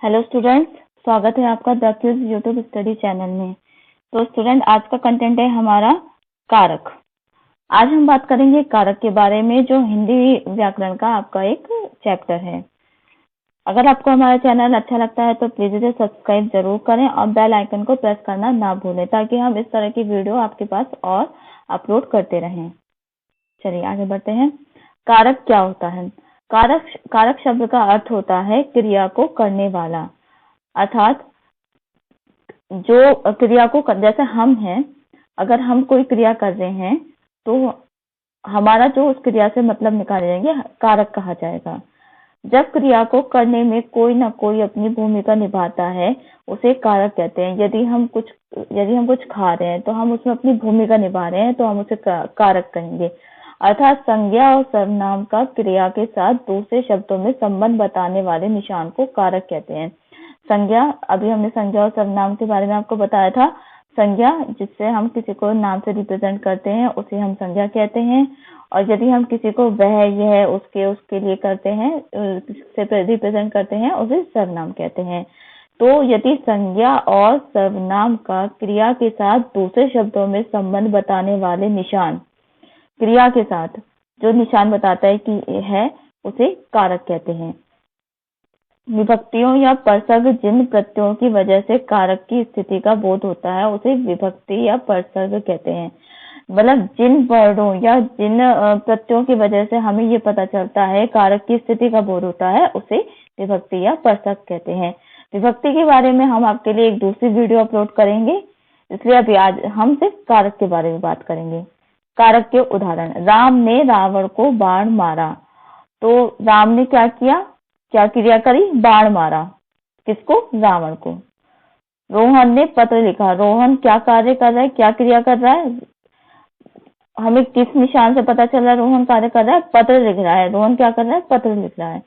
Hello students, स्वागत है आपका द क्यूज यूट्यूब स्टडी चैनल में। तो स्टूडेंट, आज का कंटेंट है हमारा कारक। आज हम बात करेंगे कारक के बारे में, जो हिंदी व्याकरण का आपका एक चैप्टर है। अगर आपको हमारा चैनल अच्छा लगता है तो प्लीज इसे सब्सक्राइब जरूर करें और बेल आइकन को प्रेस करना ना भूलें, ताकि हम इस तरह की वीडियो आपके पास और अपलोड करते रहें। चलिए आगे बढ़ते हैं। कारक क्या होता है? कारक शब्द का अर्थ होता है क्रिया को करने वाला, अर्थात जो क्रिया को जैसे हम हैं, अगर हम कोई क्रिया कर रहे हैं तो हमारा जो उस क्रिया से मतलब निकालेंगे कारक कहा जाएगा। जब क्रिया को करने में कोई ना कोई अपनी भूमिका निभाता है, उसे कारक कहते हैं। यदि हम कुछ खा रहे हैं तो हम उसमें अपनी भूमिका निभा रहे हैं, तो हम उसे कारक कहेंगे। अर्थात संज्ञा और सर्वनाम का क्रिया के साथ दूसरे शब्दों में संबंध बताने वाले निशान को कारक कहते हैं। संज्ञा, अभी हमने संज्ञा और सर्वनाम के बारे में आपको बताया था। संज्ञा, जिससे हम किसी को नाम से रिप्रेजेंट करते हैं, उसे हम संज्ञा कहते हैं। और यदि हम किसी को वह, यह, उसके लिए करते हैं, से रिप्रेजेंट करते हैं, उसे सर्वनाम कहते हैं। तो यदि संज्ञा और सर्वनाम का क्रिया के साथ दूसरे शब्दों में संबंध बताने वाले निशान, क्रिया के साथ जो निशान बताता है कि है, उसे कारक कहते हैं। विभक्तियों या परसर्ग जिन प्रत्ययों की वजह से कारक की स्थिति का बोध होता है, उसे विभक्ति या परसर्ग कहते हैं। मतलब जिन वर्णों या जिन प्रत्ययों की वजह से हमें ये पता चलता है कारक की स्थिति का बोध होता है, उसे विभक्ति या परसर्ग कहते हैं। विभक्ति के बारे में हम आपके लिए एक दूसरी वीडियो अपलोड करेंगे, इसलिए अभी आज हम सिर्फ कारक के बारे में बात करेंगे। कारक के उदाहरण: राम ने रावण को बाण मारा। तो राम ने क्या किया, क्या क्रिया करी? बाण मारा। किसको? रावण को। रोहन ने पत्र लिखा। रोहन क्या कार्य कर रहा है, क्या क्रिया कर रहा है? हमें किस निशान से पता चल रहा है रोहन कार्य कर रहा है? पत्र लिख रहा है। रोहन क्या कर रहा है? पत्र लिख रहा है।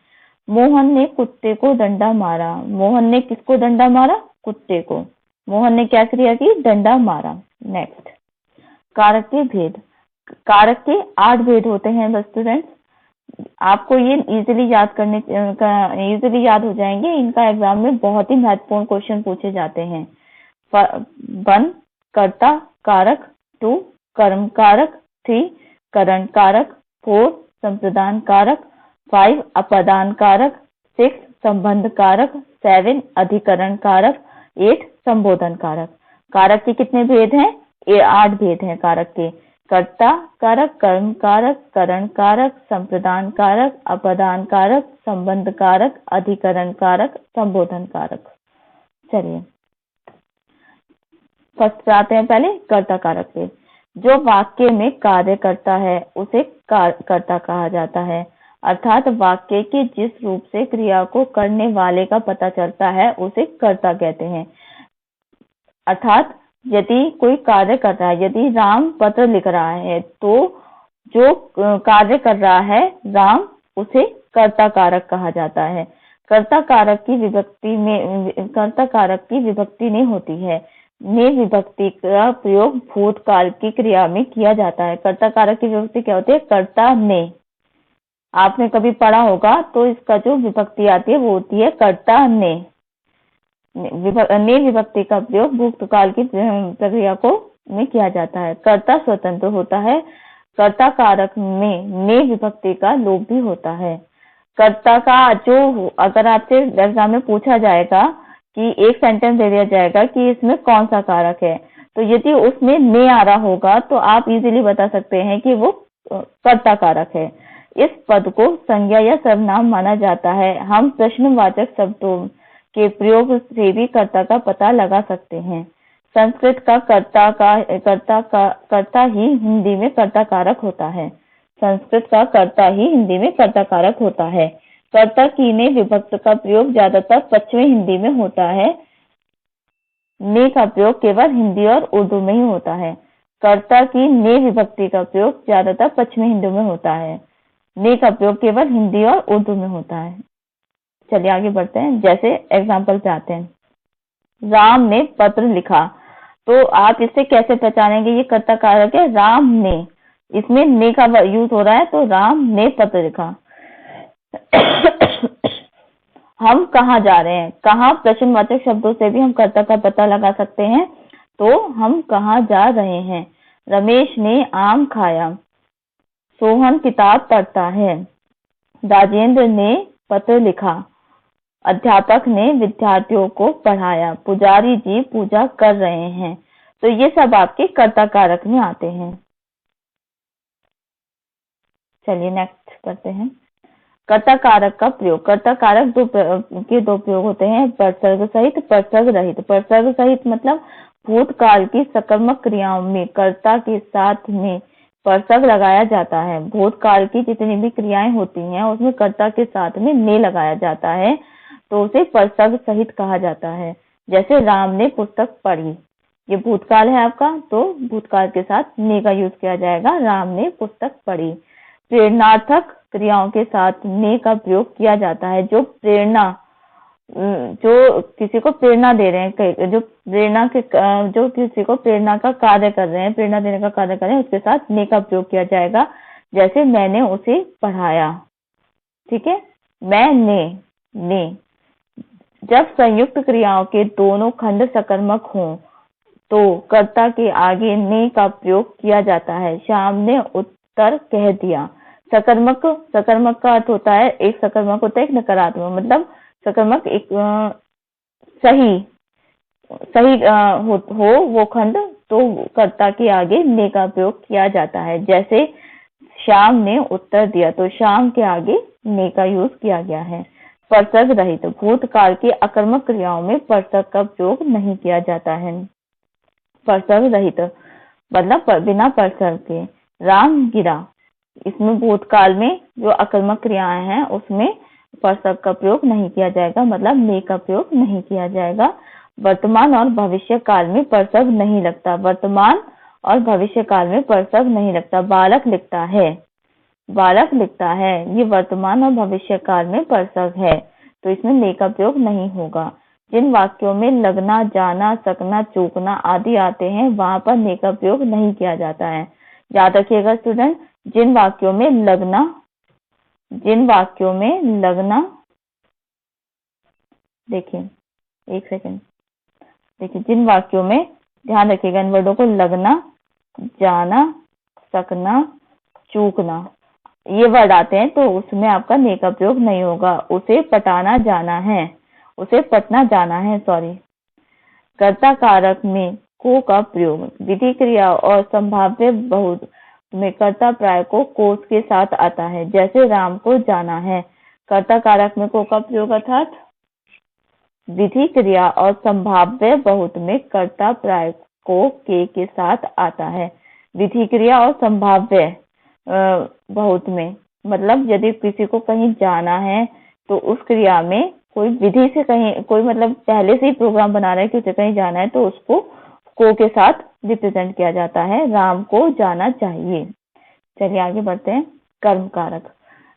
मोहन ने कुत्ते को डंडा मारा। मोहन ने किसको डंडा मारा? कुत्ते को। मोहन ने क्या क्रिया की? डंडा मारा। नेक्स्ट, कारक के भेद। कारक के 8 भेद होते हैं स्टूडेंट्स। आपको ये इजीली याद हो जाएंगे। इनका एग्जाम में बहुत ही महत्वपूर्ण क्वेश्चन पूछे जाते हैं। 1 कर्ता कारक, 2 कर्म कारक, 3 करण कारक, 4 संप्रदान कारक, 5 अपदान कारक, 6 संबंध कारक, 7 अधिकरण कारक, 8 संबोधन कारक। कारक के कितने भेद हैं? 8 भेद हैं कारक के। कर्ता कारक, कर्म कारक, करण कारक, संप्रदान कारक, अपदान कारक, संबंध कारक, अधिकरण कारक, संबोधन कारक। चलिए फर्स्ट पे आते हैं। पहले कर्ता कारक पे। जो वाक्य में कार्य करता है उसे कर्ता कहा जाता है। अर्थात वाक्य के जिस रूप से क्रिया को करने वाले का पता चलता है, उसे कर्ता कहते हैं। अर्थात यदि कोई कार्य कर रहा है, यदि राम पत्र लिख रहा है, तो जो कार्य कर रहा है राम, उसे कर्ता कारक कहा जाता है। कर्ता कारक की विभक्ति नहीं होती है। ने विभक्ति का प्रयोग भूतकाल की क्रिया में किया जाता है। कर्ता कारक की विभक्ति क्या होती है? कर्ता ने। आपने कभी पढ़ा होगा तो इसका जो विभक्ति आती है वो होती है कर्ता ने। ने विभक्ति का प्रयोग भूतकाल की प्रक्रिया को में किया जाता है। कर्ता स्वतंत्र होता है। कर्ता कारक में ने विभक्ति का लोप भी होता है। कर्ता का जो, अगर आपसे एग्जाम में पूछा जाएगा कि एक सेंटेंस दे दिया जाएगा कि इसमें कौन सा कारक है, तो यदि उसमें ने आ रहा होगा तो आप इजीली बता सकते हैं कि वो कर्ता कारक है। इस पद को संज्ञा या सर्वनाम माना जाता है। हम प्रश्नवाचक शब्दों के प्रयोग से भी कर्ता का पता लगा सकते हैं। संस्कृत का कर्ता ही हिंदी में कर्ता कारक होता है। संस्कृत का कर्ता ही हिंदी में कर्ता कारक होता है। कर्ता की ने विभक्त का प्रयोग ज्यादातर पश्चिमी हिंदी में होता है। ने का प्रयोग केवल हिंदी और उर्दू में ही होता है। कर्ता की ने विभक्ति का प्रयोग ज्यादातर पश्चिमी हिंदी में होता है। ने का प्रयोग केवल हिंदी और उर्दू में होता है। चलिए आगे बढ़ते हैं। जैसे एग्जाम्पल पे आते हैं। राम ने पत्र लिखा। तो आप इससे कैसे पहचानेंगे ये कर्ता कारक है? राम ने, इसमें ने का यूज हो रहा है, तो राम ने पत्र लिखा। हम कहाँ जा रहे हैं, कहाँ प्रश्नवाचक शब्दों से भी हम कर्ता का पता लगा सकते हैं। तो हम कहाँ जा रहे हैं। रमेश ने आम खाया। सोहन किताब पढ़ता है। राजेंद्र ने पत्र लिखा। अध्यापक ने विद्यार्थियों को पढ़ाया। पुजारी जी पूजा कर रहे हैं। तो ये सब आपके कर्ता कारक में आते हैं। चलिए नेक्स्ट करते हैं। कर्ता कारक का प्रयोग। कर्ता कारक दो प्रयोग होते हैं, परसर्ग सहित, परसर्ग रहित। परसर्ग सहित मतलब भूतकाल की सकर्मक क्रियाओं में कर्ता के साथ में परसर्ग लगाया जाता है। भूतकाल की जितनी भी क्रियाएं होती हैं उसमें कर्ता के साथ में ने लगाया जाता है, तो उसे परसर्ग सहित कहा जाता है। जैसे राम ने पुस्तक पढ़ी, ये भूतकाल है आपका, तो भूतकाल के साथ ने का यूज किया जाएगा। राम ने पुस्तक पढ़ी। प्रेरणार्थक क्रियाओं के साथ ने का प्रयोग किया जाता है। जो किसी को प्रेरणा दे रहे हैं, जो किसी को प्रेरणा का कार्य कर रहे हैं, प्रेरणा देने का कार्य कर रहे हैं, उसके साथ ने का प्रयोग किया जाएगा। जैसे मैंने उसे पढ़ाया। ठीक है, ने। जब संयुक्त क्रियाओं के दोनों खंड सकर्मक हों तो कर्ता के आगे ने का प्रयोग किया जाता है। श्याम ने उत्तर कह दिया। सकर्मक का अर्थ होता है, एक सकर्मक होता है, एक नकारात्मक। मतलब सकर्मक एक सही हो वो खंड, तो कर्ता के आगे ने का प्रयोग किया जाता है। जैसे श्याम ने उत्तर दिया, तो श्याम के आगे ने का यूज किया गया है। परसर्ग रहित। भूतकाल की अकर्मक क्रियाओं में परसर्ग का प्रयोग नहीं किया जाता है। परसर्ग रहित मतलब बिना परसर्ग के। राम गिरा, इसमें भूतकाल में जो अकर्मक क्रियाएं हैं उसमें परसर्ग का प्रयोग नहीं किया जाएगा, मतलब ने का प्रयोग नहीं किया जाएगा। वर्तमान और भविष्य काल में परसर्ग नहीं लगता। वर्तमान और भविष्य काल में परसर्ग नहीं लगता। बालक लिखता है, ये वर्तमान और भविष्य काल में परसर्ग है, तो इसमें ने का प्रयोग नहीं होगा। जिन वाक्यों में लगना, जाना, सकना, चूकना आदि आते हैं वहां पर ने का प्रयोग नहीं किया जाता है। याद रखिएगा स्टूडेंट, जिन वाक्यों में लगना, देखिए एक सेकंड, देखिए जिन वाक्यों में, ध्यान रखिएगा इन वर्डों को, लगना, जाना, सकना, चूकना, ये वर्ड आते हैं तो उसमें आपका ने का प्रयोग नहीं होगा। उसे पटना जाना है, सॉरी। कर्ता कारक में को का प्रयोग। विधि क्रिया और संभाव्य बहुत में कर्ता प्राय को कोस के साथ आता है। जैसे राम को जाना है। कर्ता कारक में को का प्रयोग अर्थात विधि क्रिया और संभाव्य बहुत में कर्ता प्राय को के साथ आता है। विधि क्रिया और संभाव्य बहुत में मतलब यदि किसी को कहीं जाना है तो उस क्रिया में कोई विधि से कहीं, कोई मतलब पहले से ही प्रोग्राम बना रहा है कि उसे कहीं जाना है, तो उसको को के साथ रिप्रेजेंट किया जाता है। राम को जाना चाहिए। चलिए आगे बढ़ते हैं। कर्म कारक।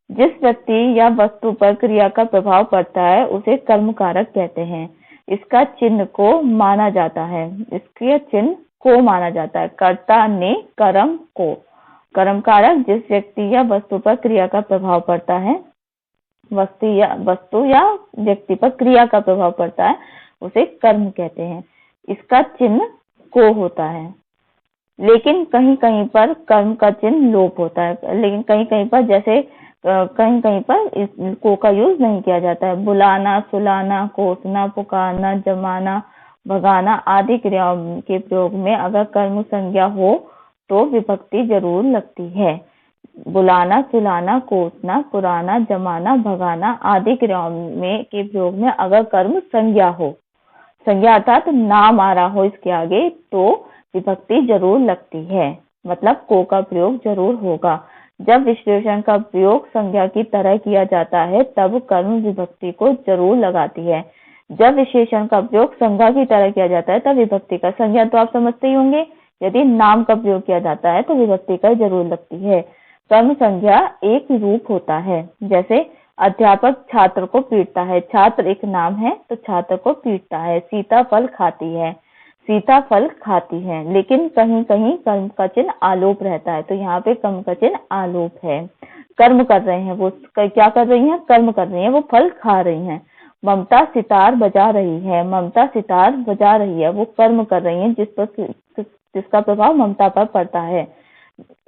जिस व्यक्ति या वस्तु पर क्रिया का प्रभाव पड़ता है उसे कर्म कारक कहते हैं। इसका चिन्ह को माना जाता है, इसके चिन्ह को माना जाता है। कर्ता ने कर्म को। कर्म कारक जिस व्यक्ति या वस्तु पर क्रिया का प्रभाव पड़ता है, वस्तु या व्यक्ति पर क्रिया का प्रभाव पड़ता है, उसे कर्म कहते हैं। इसका चिन्ह को होता है, लेकिन कहीं कहीं पर कर्म का चिन्ह लोप होता है। लेकिन कहीं कहीं पर, जैसे कहीं कहीं पर को का यूज नहीं किया जाता है। बुलाना, सुलाना, कोसना, पुकारना, जमाना, भगाना आदि क्रियाओं के प्रयोग में अगर कर्म संज्ञा हो तो विभक्ति जरूर लगती है। बुलाना, सुलाना, कोसना, पुराना, जमाना, भगाना आदि क्रियाओं में के प्रयोग में अगर कर्म संज्ञा हो, संज्ञा अर्थात नाम आ रहा हो इसके आगे, तो विभक्ति जरूर लगती है, मतलब को का प्रयोग जरूर होगा। जब विशेषण का प्रयोग संज्ञा की तरह किया जाता है तब कर्म विभक्ति को जरूर लगाती है। जब विशेषण का प्रयोग संज्ञा की तरह किया जाता है तब विभक्ति का, संज्ञा तो आप समझते ही होंगे, यदि नाम का प्रयोग किया जाता है तो विभक्ति का जरूर लगती है। कर्म संज्ञा एक रूप होता है। जैसे अध्यापक छात्र को पीटता है, छात्र एक नाम है तो छात्र को पीटता है। सीता फल खाती है, सीता फल खाती है। लेकिन कहीं कहीं कर्म का चिन्ह आलोप रहता है, तो यहाँ पे कर्म का चिन्ह आलोप है। कर्म कर रहे हैं, वो क्या कर रही हैं? कर्म कर रही हैं, वो फल खा रही हैं। ममता सितार बजा रही है, ममता सितार बजा रही है, वो कर्म कर रही है जिसका प्रभाव ममता पर पड़ता है।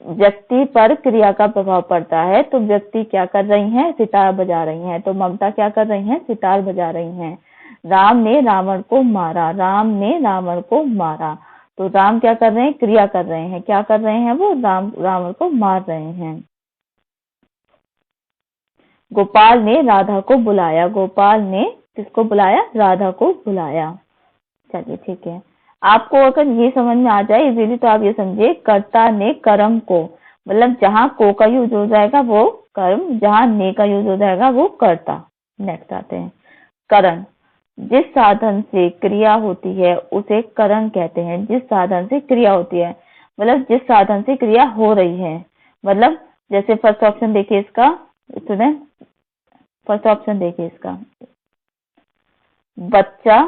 व्यक्ति पर क्रिया का प्रभाव पड़ता है, तो व्यक्ति क्या कर रही हैं, सितार बजा रही हैं, तो ममता क्या कर रही हैं, सितार बजा रही हैं। राम ने रावण को मारा, राम ने रावण को मारा, तो राम क्या कर रहे हैं, क्रिया कर रहे हैं, क्या कर रहे हैं, वो रावण को मार रहे हैं। गोपाल ने राधा को बुलाया, गोपाल ने किसको बुलाया, राधा को बुलाया। चलिए ठीक है, आपको अगर ये समझ में आ जाए इजीली तो आप ये समझिए, कर्ता ने कर्म को, मतलब जहां को का यूज हो जाएगा वो कर्म, जहां ने का यूज हो जाएगा वो कर्ता। नेक्स्ट आते हैं, करण। जिस साधन से क्रिया होती है उसे करण कहते हैं। जिस साधन से क्रिया होती है मतलब जिस साधन से क्रिया हो रही है, मतलब जैसे फर्स्ट ऑप्शन देखिए इसका स्टूडेंट, फर्स्ट ऑप्शन देखिए इसका, बच्चा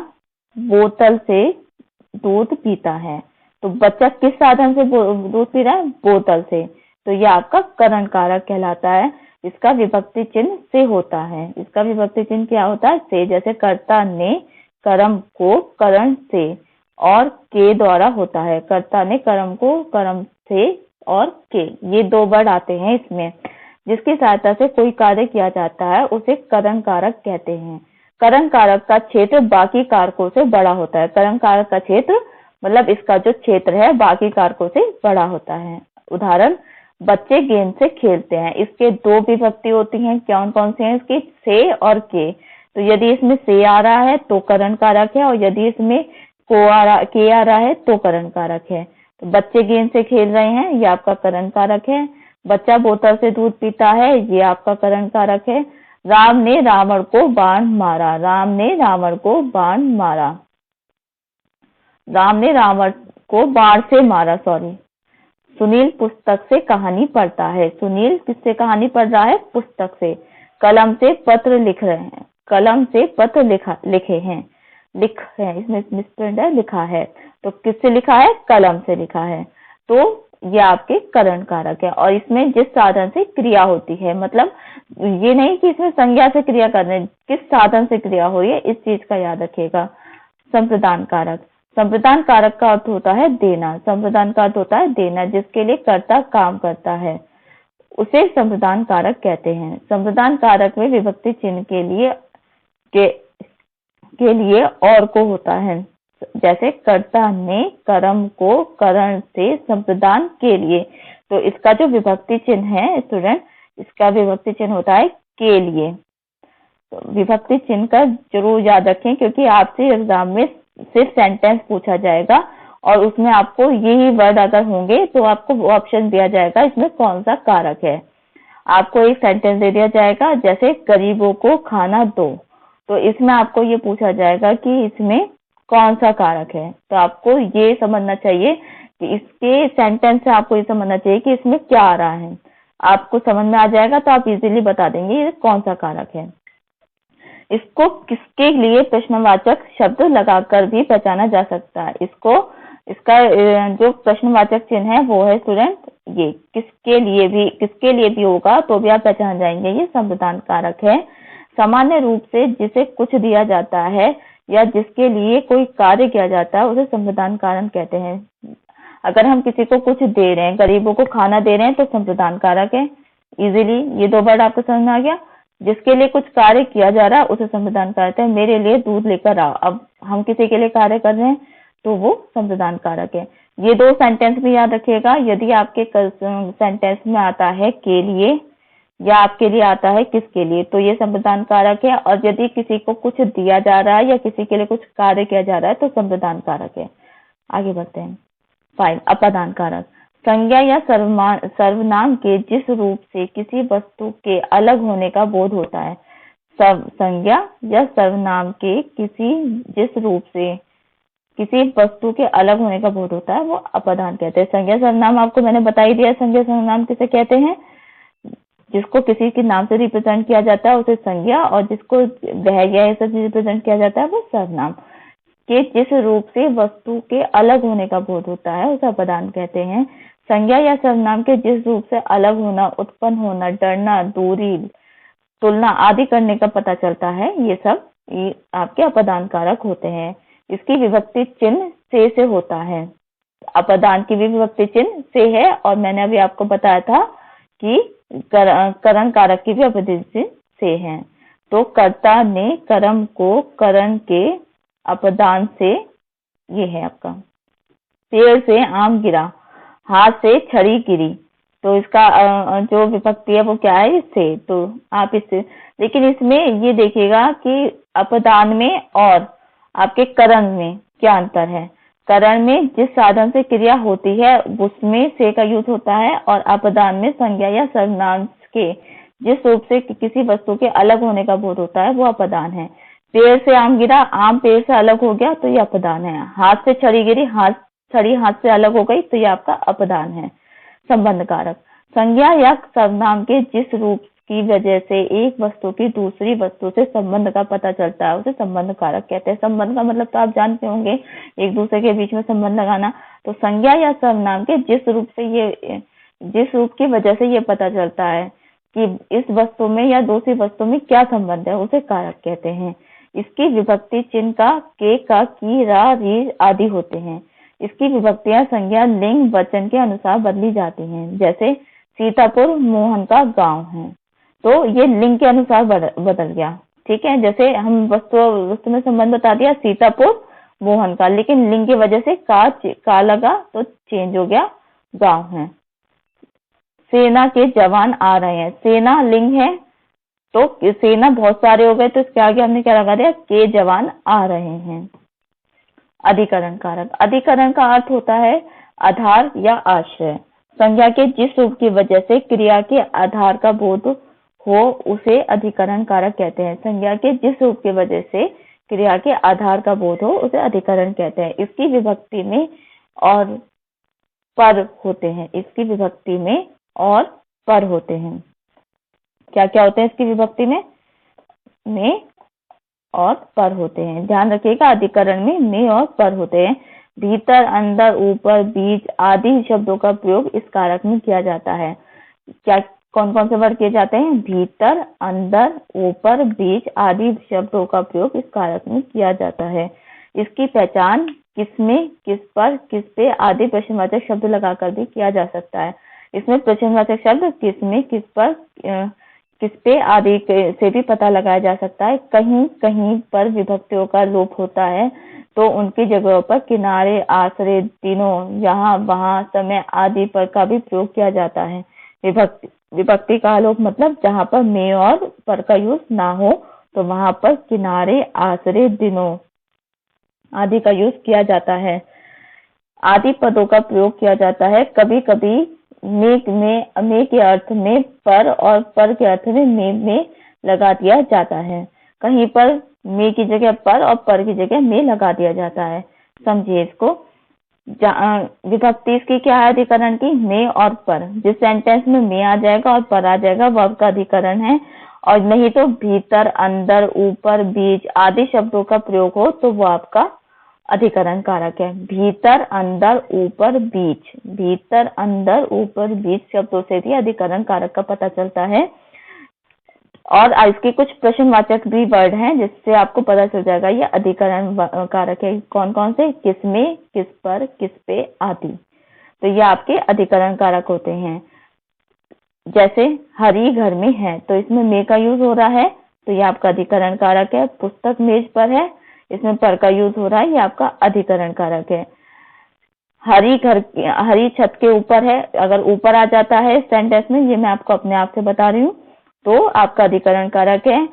बोतल से दूध पीता है, तो बच्चा किस साधन से दूध पी रहा है, बोतल से, तो ये आपका करण कारक कहलाता है। इसका विभक्ति चिन्ह से होता है, इसका विभक्ति चिन्ह क्या होता है, से। जैसे कर्ता ने कर्म को करण से और के द्वारा होता है, कर्ता ने कर्म को कर्म से और के, ये दो वर्ड आते हैं इसमें। जिसकी सहायता से कोई कार्य किया जाता है उसे करण कारक कहते हैं। करण कारक का क्षेत्र बाकी कारकों से बड़ा होता है। करण कारक का क्षेत्र मतलब इसका जो क्षेत्र है बाकी कारकों से बड़ा होता है। उदाहरण, बच्चे गेंद से खेलते हैं, इसके दो विभक्ति होती हैं, कौन कौन से हैं इसकी, से और के। तो यदि इसमें से आ रहा है तो करण कारक है, और यदि इसमें के आ रहा है तो करण कारक है। तो बच्चे गेंद से खेल रहे हैं, ये आपका करण कारक है। बच्चा बोतल से दूध पीता है, ये आपका करण कारक है। राम ने रावण को बाण मारा, राम ने रावण को बाण मारा, राम ने रावण को बाण से मारा, सॉरी। सुनील पुस्तक से कहानी पढ़ता है, सुनील किससे कहानी पढ़ रहा है, पुस्तक से। कलम से पत्र लिख रहे हैं, कलम से पत्र लिखे हैं, लिख है, इसमें मिसप्रिंट है, लिखा है, तो किससे लिखा है, कलम से लिखा है। तो ये आपके करण कारक है। और इसमें जिस साधन से क्रिया होती है, मतलब ये नहीं कि इसमें संज्ञा से क्रिया कर रहे हैं, किस साधन से क्रिया हो रही है इस चीज का याद रखिएगा। संप्रदान कारक, संप्रदान कारक का अर्थ होता है देना, संप्रदान का अर्थ होता है देना, जिसके लिए कर्ता काम करता है उसे संप्रदान कारक कहते हैं। संप्रदान कारक में विभक्ति चिन्ह के लिए और को होता है, जैसे कर्ता ने कर्म को करण से संप्रदान के लिए, तो इसका जो विभक्ति चिन्ह है स्टूडेंट, इसका विभक्ति चिन्ह होता है के लिए। तो विभक्ति चिन्ह का जरूर याद रखें, क्योंकि आपसे एग्जाम में सिर्फ सेंटेंस पूछा जाएगा और उसमें आपको यही वर्ड अगर होंगे तो आपको ऑप्शन दिया जाएगा इसमें कौन सा कारक है। आपको एक सेंटेंस दे दिया जाएगा, जैसे गरीबों को खाना दो, तो इसमें आपको ये पूछा जाएगा कि इसमें कौन सा कारक है। तो आपको ये समझना चाहिए कि इसके सेंटेंस से आपको ये समझना चाहिए कि इसमें क्या आ रहा है। आपको समझ में आ जाएगा तो आप इजीली बता देंगे ये कौन सा कारक है। इसको किसके लिए प्रश्नवाचक शब्द लगाकर भी पहचाना जा सकता है। इसका जो प्रश्नवाचक चिन्ह है वो है स्टूडेंट ये, किसके लिए भी होगा तो भी आप पहचान जाएंगे ये संप्रदान कारक है। सामान्य रूप से जिसे कुछ दिया जाता है या जिसके लिए कोई कार्य किया जाता है उसे संप्रदान कारक कहते हैं। अगर हम किसी को कुछ दे रहे हैं, गरीबों को खाना दे रहे हैं, तो संप्रदान कारक है। इजीली ये दो वर्ड आपको समझ में आ गया। जिसके लिए कुछ कार्य किया जा रहा है उसे संप्रदान कारक है। मेरे लिए दूध लेकर आओ, अब हम किसी के लिए कार्य कर रहे हैं तो वो संप्रदान कारक है। ये दो सेंटेंस भी याद रखिएगा। यदि आपके सेंटेंस में आता है के लिए या आपके लिए आता है किसके लिए, तो ये संप्रदान कारक है। और यदि किसी को कुछ दिया जा रहा है या किसी के लिए कुछ कार्य किया जा रहा है तो संप्रदान कारक है। आगे बढ़ते हैं। 5 अपादान कारक, संज्ञा या सर्वनाम के जिस रूप से किसी वस्तु के अलग होने का बोध होता है। संज्ञा या सर्वनाम के जिस रूप से किसी वस्तु के अलग होने का बोध होता है वो अपादान कहते हैं। संज्ञा सर्वनाम आपको मैंने बता ही दिया, संज्ञा सर्वनाम किसे कहते हैं, जिसको किसी के नाम से रिप्रेजेंट किया जाता है उसे संज्ञा, और जिसको वह या ऐसा रिप्रेजेंट किया जाता है वो सर्वनाम के जिस रूप से वस्तु के अलग होने का बोध होता है उसे अपादान कहते हैं। संज्ञा या सर्वनाम के जिस रूप से अलग होना, उत्पन्न होना, डरना, दूरी, तुलना आदि करने का पता चलता है, ये सब ये आपके अपदान कारक होते हैं। इसकी विभक्ति चिन्ह से होता है। अपदान की भी विभक्ति चिन्ह से है, और मैंने अभी आपको बताया था कि करण कारक की भी अपवादित चिन्ह से है। तो कर्ता ने कर्म को करण के अपदान से, ये है आपका। पेड़ से आम गिरा, हाथ से छड़ी गिरी, तो इसका जो विभक्ति है वो क्या है, इससे। तो आप इससे, लेकिन इसमें ये देखिएगा कि अपदान में और आपके करण में क्या अंतर है। करण में जिस साधन से क्रिया होती है उसमें से का यूज होता है, और अपदान में संज्ञा या सर्वनाम के जिस रूप से किसी वस्तु के अलग होने का बोध होता है वो अपदान है। पेड़ से आम गिरा, आम पेड़ से अलग हो गया तो ये अपदान है। हाथ से छड़ी गिरी, छड़ी हाथ से अलग हो गई तो ये आपका अपदान है। संबंध कारक, संज्ञा या सर्वनाम के जिस रूप की वजह से एक वस्तु की दूसरी वस्तु से संबंध का पता चलता है उसे संबंध कारक कहते हैं। संबंध का मतलब तो आप जानते होंगे, एक दूसरे के बीच में संबंध लगाना। तो संज्ञा या सर्वनाम के जिस रूप की वजह से ये पता चलता है कि इस वस्तु में या दूसरी वस्तु में क्या संबंध है उसे कारक कहते हैं। इसकी विभक्ति चिन्ह का, के, का, की, रा, री आदि होते हैं। इसकी विभक्तियां संज्ञा लिंग वचन के अनुसार बदली जाती हैं। जैसे सीतापुर मोहन का गांव है, तो ये लिंग के अनुसार बदल गया। ठीक है, जैसे हम वस्तु में संबंध बता दिया सीतापुर मोहन का, लेकिन लिंग की वजह से का लगा तो चेंज हो गया, गांव है। सेना के जवान आ रहे हैं, सेना लिंग है तो सेना बहुत सारे हो गए, तो इसके आगे हमने क्या लगा दिया, के जवान आ रहे हैं। अधिकरण कारक, अधिकरण का अर्थ होता है आधार या आश्रय। संज्ञा के जिस रूप की वजह से क्रिया के आधार का बोध हो उसे अधिकरण कारक कहते हैं। संज्ञा के जिस रूप की वजह से क्रिया के आधार का बोध हो उसे अधिकरण कहते हैं। इसकी विभक्ति में और पर होते हैं। इसकी विभक्ति में और पर होते हैं। क्या क्या होते हैं इसकी विभक्ति में और पर होते हैं। ध्यान रखिएगा, अधिकरण में और पर होते हैं। भीतर, अंदर, ऊपर, बीच आदि शब्दों का प्रयोग इस कारक में किया जाता है। क्या कौन कौन से वर्ड किए जाते हैं? भीतर, अंदर, ऊपर, बीच आदि शब्दों का प्रयोग इस कारक में किया जाता है। इसकी पहचान किसमें, किस पर, किस पे आदि प्रश्नवाचक शब्द लगाकर भी किया जा सकता है। इसमें प्रश्नवाचक शब्द किसमें, किस पर, किस पे आदि से भी पता लगाया जा सकता है। कहीं कहीं पर विभक्तियों का लोप होता है तो उनकी जगहों पर किनारे, आश्रय, दिनों, यहाँ, वहाँ, समय आदि पर का भी प्रयोग किया जाता है। विभक्ति का लोप मतलब जहाँ पर में और पर का यूज ना हो तो वहां पर किनारे, आश्रय, दिनों आदि का यूज किया जाता है। आदि पदों का प्रयोग किया जाता है। कभी कभी में के अर्थ में पर और पर के अर्थ में लगा दिया जाता है। कहीं पर में की जगह पर और पर की जगह में लगा दिया जाता है। समझिए इसको। विभक्ति इसकी क्या है अधिकरण की? में और पर। जिस सेंटेंस में आ जाएगा और पर आ जाएगा वह आपका अधिकरण है, और नहीं तो भीतर, अंदर, ऊपर, बीच आदि शब्दों का प्रयोग हो तो वो आपका अधिकरण कारक है। भीतर, अंदर, ऊपर, बीच, भीतर, अंदर, ऊपर, बीच शब्दों से भी अधिकरण कारक का पता चलता है। और इसके कुछ प्रश्नवाचक भी वर्ड हैं जिससे आपको पता चल जाएगा ये अधिकरण कारक है। कौन कौन से? किसमें, किस पर, किस पे आदि। तो ये आपके अधिकरण कारक होते हैं। जैसे हरी घर में है तो इसमें में का यूज हो रहा है तो ये आपका अधिकरण कारक है। पुस्तक मेज पर है, इसमें पर का यूज हो रहा है, ये आपका अधिकरण कारक है। हरी छत के ऊपर है, अगर ऊपर आ जाता है सेंटेंस में, ये मैं आपको अपने आप से बता रही हूँ, तो आपका अधिकरण कारक है।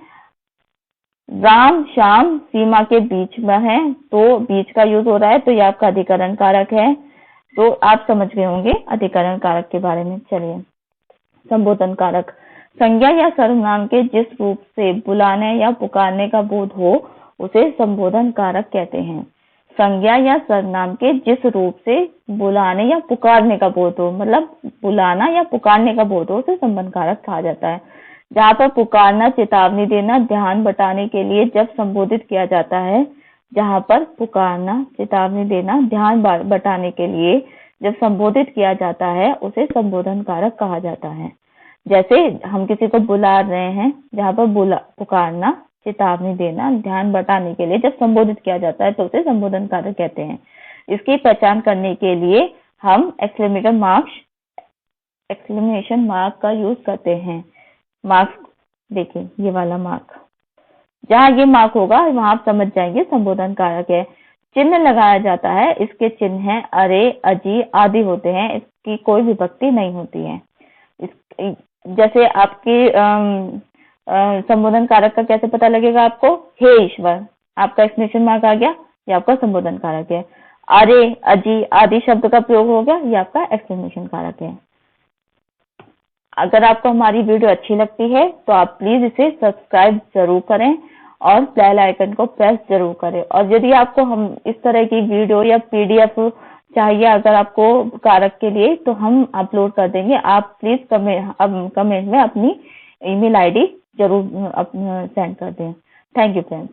राम श्याम सीमा के बीच में है तो बीच का यूज हो रहा है तो ये आपका अधिकरण कारक है। तो आप समझ गए होंगे अधिकरण कारक के बारे में। चलिए, संबोधन कारक। संज्ञा या सर्वनाम के जिस रूप से बुलाने या पुकारने का बोध हो उसे संबोधन कारक कहते हैं। संज्ञा या सर्वनाम के जिस रूप से बुलाने या पुकारने का बोध हो, मतलब बुलाना या पुकारने का बोध हो, उसे संबंध कारक कहा जाता है। जहाँ पर पुकारना, चेतावनी देना, ध्यान बटाने के लिए जब संबोधित किया जाता है, जहाँ पर पुकारना, चेतावनी देना, ध्यान बटाने के लिए जब संबोधित किया जाता है उसे संबोधन कारक कहा जाता है। जैसे हम किसी को बुला रहे हैं, जहाँ पर पुकारना, चेतावनी देना, ध्यान बटाने के लिए जब संबोधित किया जाता है तो उसे संबोधन कारक कहते हैं। इसकी पहचान करने के लिए हम एक्सक्लेमेशन मार्क का यूज करते हैं। मार्क्स देखिए, ये वाला मार्क, जहाँ ये मार्क होगा वहां आप समझ जाएंगे संबोधन कारक है। चिन्ह लगाया जाता है, इसके चिन्ह हैं अरे, अजी आदि होते हैं, इसकी कोई विभक्ति नहीं होती है। जैसे आपकी संबोधन कारक का कैसे पता लगेगा आपको? हे ईश्वर, आपका एक्सक्लेमेशन मार्क आ गया, ये आपका संबोधन कारक है। अरे, अजी आदि शब्द का प्रयोग हो गया, ये आपका एक्सक्लेमेशन कारक है। अगर आपको हमारी वीडियो अच्छी लगती है तो आप प्लीज इसे सब्सक्राइब जरूर करें और बेल आइकन को प्रेस जरूर करें। और यदि आपको हम इस तरह की वीडियो या पीडीएफ चाहिए अगर आपको कारक के लिए, तो हम अपलोड कर देंगे। आप प्लीज कमेंट में अपनी ईमेल आईडी जरूर सेंड कर दें। Thank you friends.